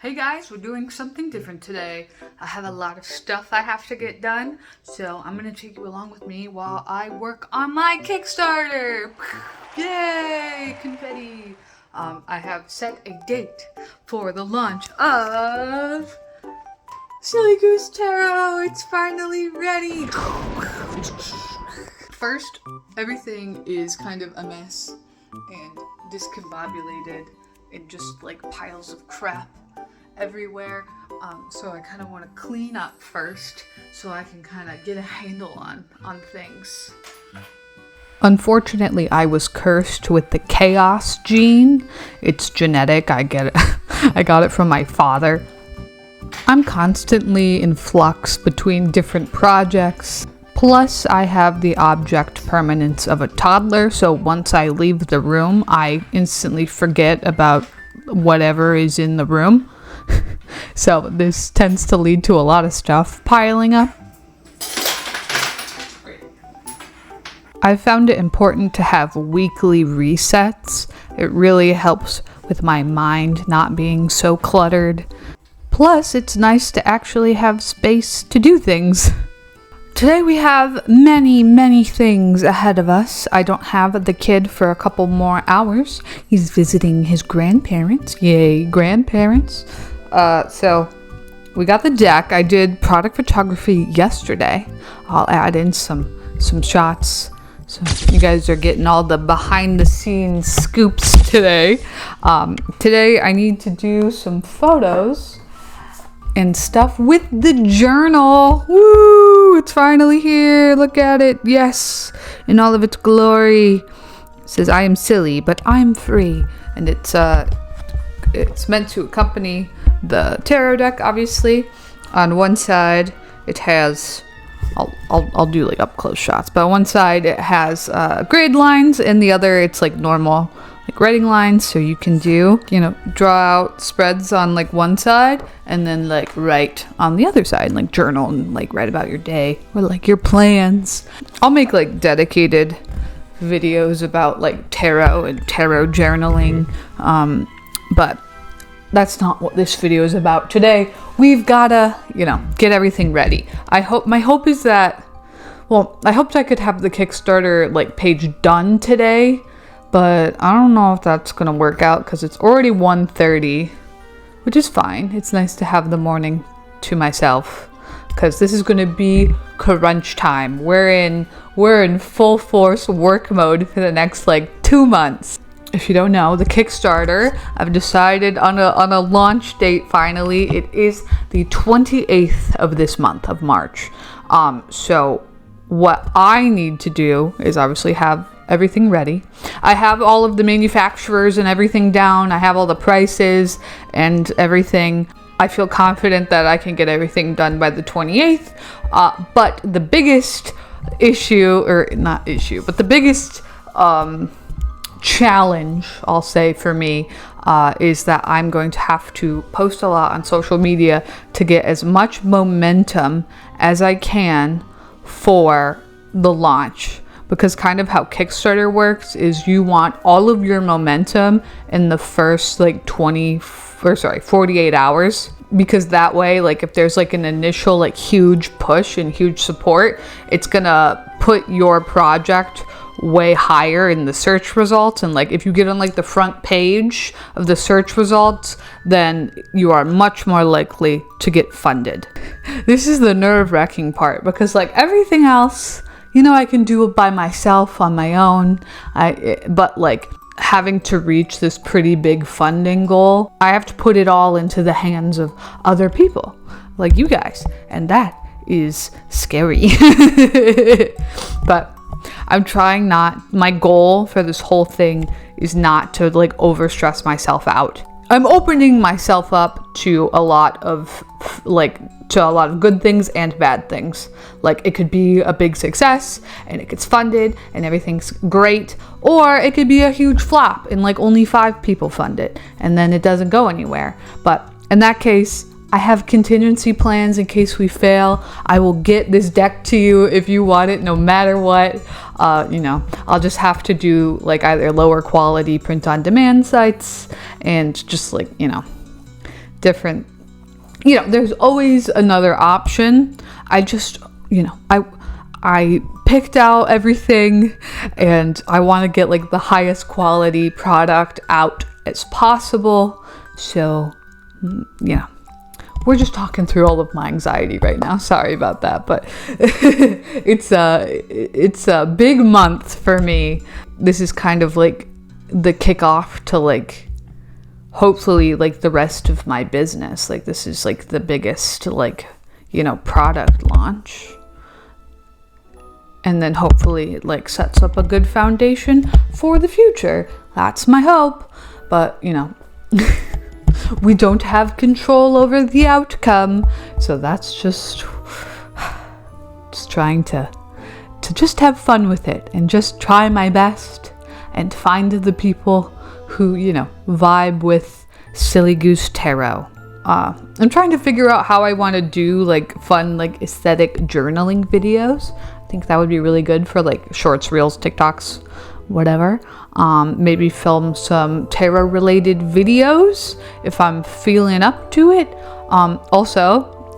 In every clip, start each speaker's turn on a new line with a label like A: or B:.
A: Hey guys, we're doing something different today. I have a lot of stuff I have to get done, so I'm gonna take you along with me while I work on my Kickstarter. Yay, confetti. I have set a date for the launch of Silly Goose Tarot. It's finally ready. First, everything is kind of a mess and discombobulated and just like piles of crap everywhere, so I kind of want to clean up first so I can kind of get a handle on things. Unfortunately, I was cursed with the chaos gene. It's genetic. I get it. I got it from my father. I'm constantly in flux between different projects. Plus, I have the object permanence of a toddler, so once I leave the room, I instantly forget about whatever is in the room. So this tends to lead to a lot of stuff piling up. I found it important to have weekly resets. It really helps with my mind not being so cluttered. Plus, it's nice to actually have space to do things. Today we have many things ahead of us. I don't have the kid for a couple more hours. He's visiting his grandparents. Yay, grandparents. So we got the deck. I did product photography yesterday. I'll add in some shots. So you guys are getting all the behind the scenes scoops today. Today I need to do some photos and stuff with the journal. Woo! It's finally here. Look at it. Yes, in all of its glory. It says, "I am silly, but I'm free," and it's meant to accompany the tarot deck. Obviously, on one side it has, I'll do like up close shots, but on one side it has grid lines, and the other it's like normal like writing lines, so you can do, draw out spreads on like one side and then like write on the other side, like journal and like write about your day or like your plans. I'll make like dedicated videos about like tarot and tarot journaling, but that's not what this video is about. Today we've gotta get everything ready. My hope is that, I hoped I could have the Kickstarter like page done today, but I don't know if that's gonna work out because it's already 1:30, which is fine. It's nice to have the morning to myself because this is gonna be crunch time. We're in full force work mode for the next like 2 months. If you don't know, the Kickstarter, I've decided on a launch date finally. It is the 28th of this month of March. So what I need to do is obviously have everything ready. I have all of the manufacturers and everything down. I have all the prices and everything. I feel confident that I can get everything done by the 28th. But the biggest issue, or not issue, but the biggest challenge, I'll say, for me is that I'm going to have to post a lot on social media to get as much momentum as I can for the launch. Because kind of how Kickstarter works is you want all of your momentum in the first like 48 hours. Because that way, like if there's like an initial like huge push and huge support, it's gonna put your project way higher in the search results. And like if you get on like the front page of the search results, then you are much more likely to get funded. This is the nerve-wracking part because like everything else, I can do it by myself on my own. But like having to reach this pretty big funding goal, I have to put it all into the hands of other people like you guys, and that is scary. But I'm trying not. My goal for this whole thing is not to like overstress myself out. I'm opening myself up to a lot of good things and bad things. Like it could be a big success and it gets funded and everything's great, or it could be a huge flop and like only 5 people fund it and then it doesn't go anywhere. But in that case, I have contingency plans in case we fail. I will get this deck to you if you want it, no matter what. I'll just have to do like either lower quality print on demand sites and just like, different, there's always another option. I just, I picked out everything, and I want to get like the highest quality product out as possible. So, we're just talking through all of my anxiety right now. Sorry about that, but it's a big month for me. This is kind of like the kickoff to like hopefully like the rest of my business. Like this is like the biggest like product launch, and then hopefully it like sets up a good foundation for the future. That's my hope, but we don't have control over the outcome, so that's just trying to just have fun with it and just try my best and find the people who vibe with Silly Goose Tarot. I'm trying to figure out how I want to do like fun like aesthetic journaling videos. I think that would be really good for like shorts, reels, TikToks, whatever. Maybe film some tarot related videos if I'm feeling up to it. Also,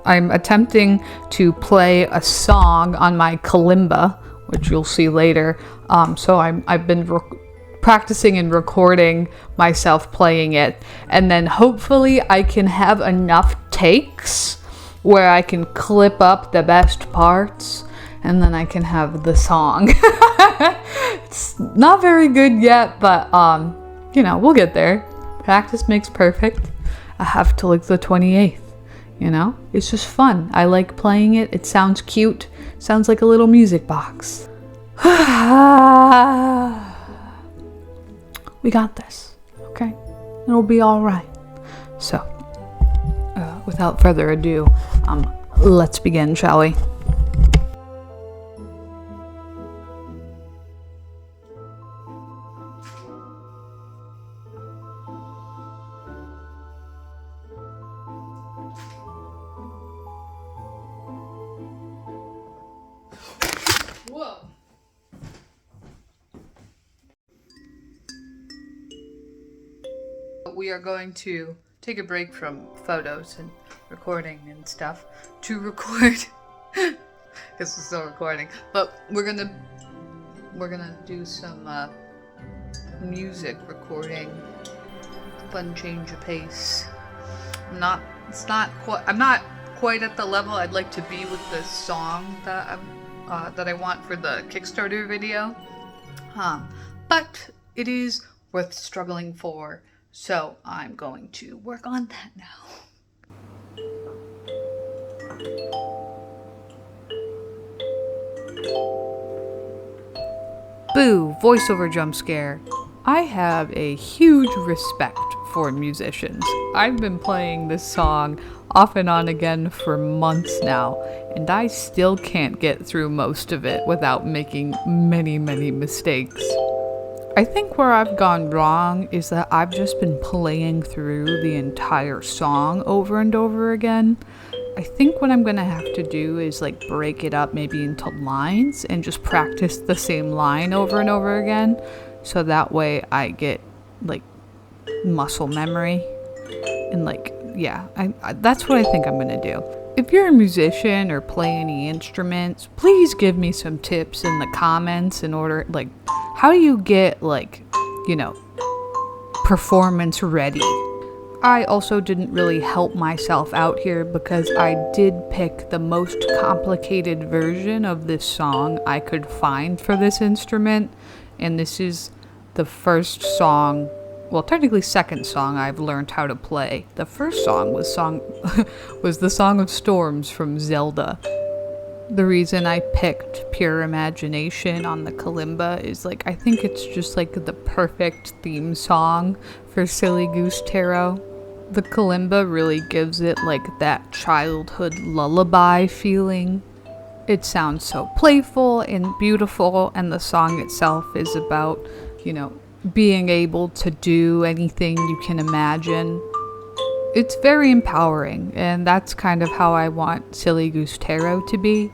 A: I'm attempting to play a song on my kalimba, which you'll see later. So I've been practicing and recording myself playing it, and then hopefully I can have enough takes where I can clip up the best parts, and then I can have the song. It's not very good yet, but we'll get there. Practice makes perfect. I have till like the 28th. It's just fun. I like playing it. It sounds cute. Sounds like a little music box. We got this, okay? It'll be all right. So, without further ado, let's begin, shall we? Whoa. We are going to take a break from photos and recording and stuff to record because we're still recording, but we're gonna do some music recording. Fun change of pace. I'm not quite at the level I'd like to be with the song that I want for the Kickstarter video, but it is worth struggling for, so I'm going to work on that now. Boo, voiceover jump scare. I have a huge respect for musicians. I've been playing this song off and on again for months now, and I still can't get through most of it without making many mistakes. I think where I've gone wrong is that I've just been playing through the entire song over and over again. I think what I'm gonna have to do is like break it up maybe into lines and just practice the same line over and over again, so that way I get like muscle memory and like, yeah, I that's what I think I'm gonna do. If you're a musician or play any instruments, please give me some tips in the comments in order, like, how do you get like, performance ready? I also didn't really help myself out here because I did pick the most complicated version of this song I could find for this instrument, and this is the first song, well, technically second song I've learned how to play. The first song was the Song of Storms from Zelda. The reason I picked Pure Imagination on the kalimba is like, I think it's just like the perfect theme song for Silly Goose Tarot. The kalimba really gives it like that childhood lullaby feeling. It sounds so playful and beautiful, and the song itself is about, being able to do anything you can imagine. It's very empowering, and that's kind of how I want Silly Goose Tarot to be.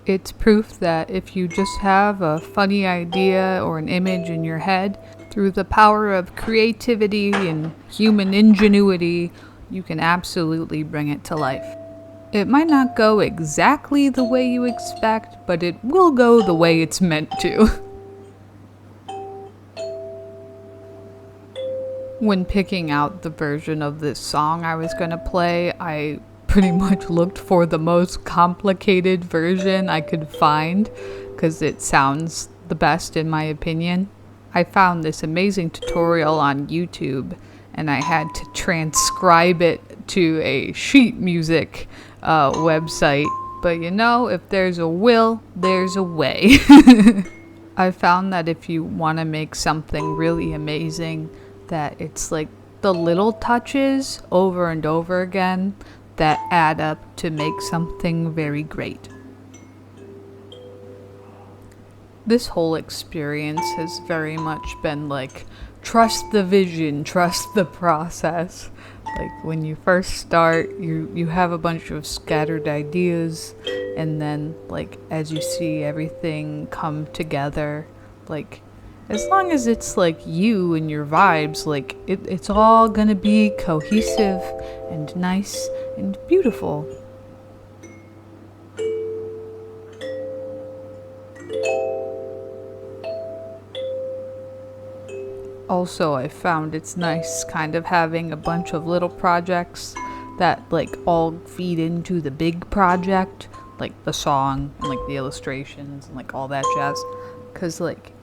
A: It's proof that if you just have a funny idea or an image in your head, the Through the power of creativity and human ingenuity, you can absolutely bring it to life. It might not go exactly the way you expect, but it will go the way it's meant to. When picking out the version of this song I was going to play, I pretty much looked for the most complicated version I could find because it sounds the best in my opinion. I found this amazing tutorial on YouTube and I had to transcribe it to a sheet music website. But you know, if there's a will, there's a way. I found that if you want to make something really amazing, that it's like the little touches over and over again that add up to make something very great. This whole experience has very much been like, trust the vision, trust the process. Like when you first start, you have a bunch of scattered ideas, and then like as you see everything come together, like as long as it's like you and your vibes, like it's all gonna be cohesive and nice and beautiful. Also, I found it's nice kind of having a bunch of little projects that like all feed into the big project, like the song and like the illustrations and like all that jazz. 'Cause like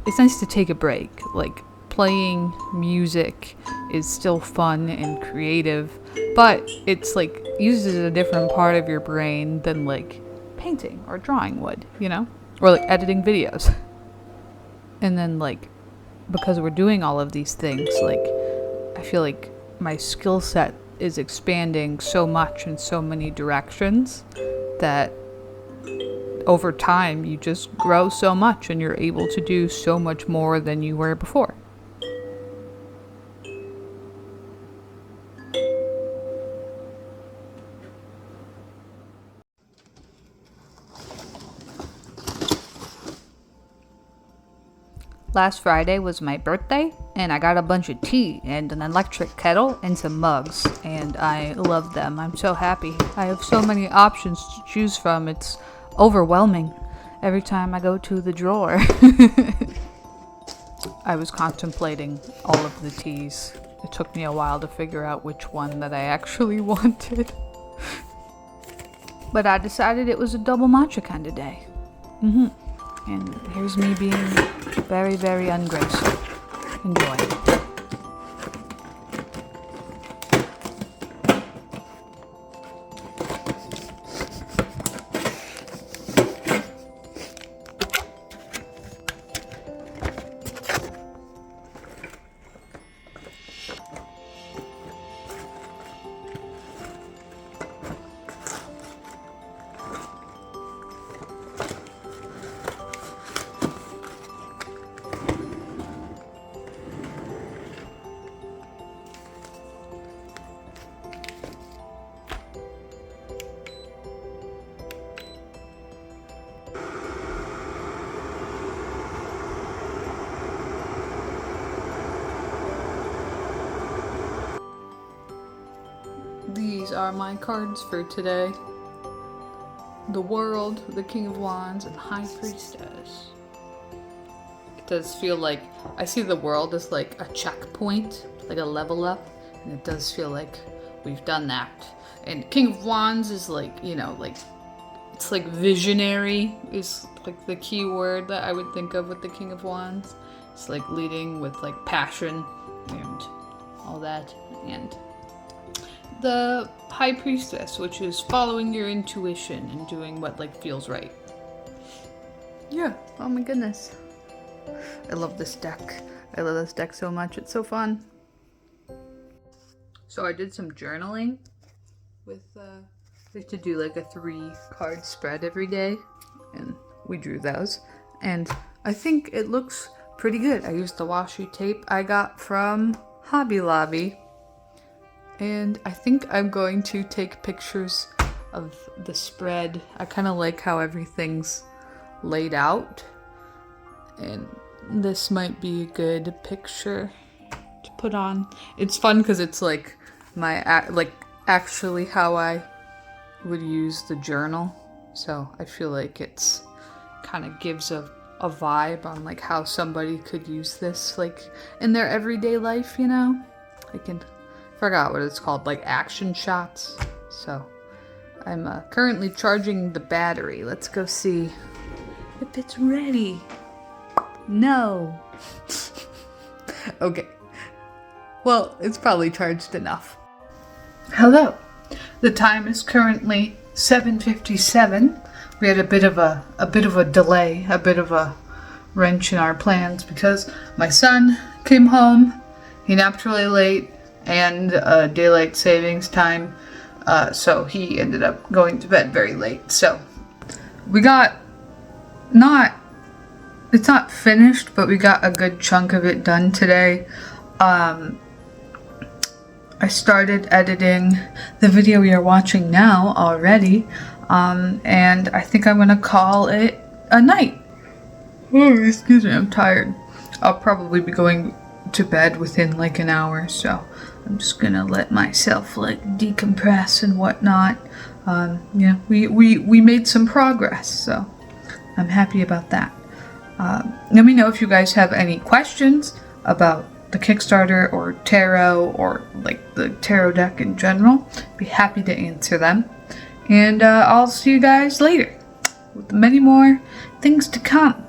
A: it's nice to take a break. Like playing music is still fun and creative, but it's like uses a different part of your brain than like painting or drawing would, you know? Or like editing videos. And then like because we're doing all of these things, like I feel like my skill set is expanding so much in so many directions that over time you just grow so much and you're able to do so much more than you were before. Last Friday was my birthday, and I got a bunch of tea and an electric kettle and some mugs, and I love them. I'm so happy. I have so many options to choose from. It's overwhelming every time I go to the drawer. I was contemplating all of the teas. It took me a while to figure out which one that I actually wanted. But I decided it was a double matcha kind of day. And here's me being very, very ungrateful. Enjoy. These are my cards for today. The World, the King of Wands, and High Priestess. It does feel like, I see the World as like a checkpoint, like a level up, and it does feel like we've done that. And King of Wands is like, you know, like, it's like visionary is like the key word that I would think of with the King of Wands. It's like leading with like passion and all that. And the High Priestess, which is following your intuition and doing what like feels right. Yeah, oh my goodness. I love this deck. I love this deck so much, it's so fun. So I did some journaling with, I like to do like a 3-card spread every day, and we drew those. And I think it looks pretty good. I used the washi tape I got from Hobby Lobby. And I think I'm going to take pictures of the spread. I kind of like how everything's laid out. And this might be a good picture to put on. It's fun because it's like actually how I would use the journal. So I feel like it's kind of gives a vibe on like how somebody could use this like in their everyday life, you know? I forgot what it's called, like action shots. So I'm currently charging the battery. Let's go see if it's ready. No. Okay. Well, it's probably charged enough. Hello. The time is currently 7:57. We had a bit of a delay, a bit of a wrench in our plans because my son came home. He napped really late and daylight savings time, so he ended up going to bed very late. So we got it's not finished, but we got a good chunk of it done today. I started editing the video we are watching now already, and I think I'm gonna call it a night. Oh, excuse me, I'm tired. I'll probably be going to bed within like an hour, so I'm just gonna let myself like decompress and whatnot. Yeah, we made some progress, so I'm happy about that. Let me know if you guys have any questions about the Kickstarter or tarot or like the tarot deck in general. Be happy to answer them. And I'll see you guys later with many more things to come.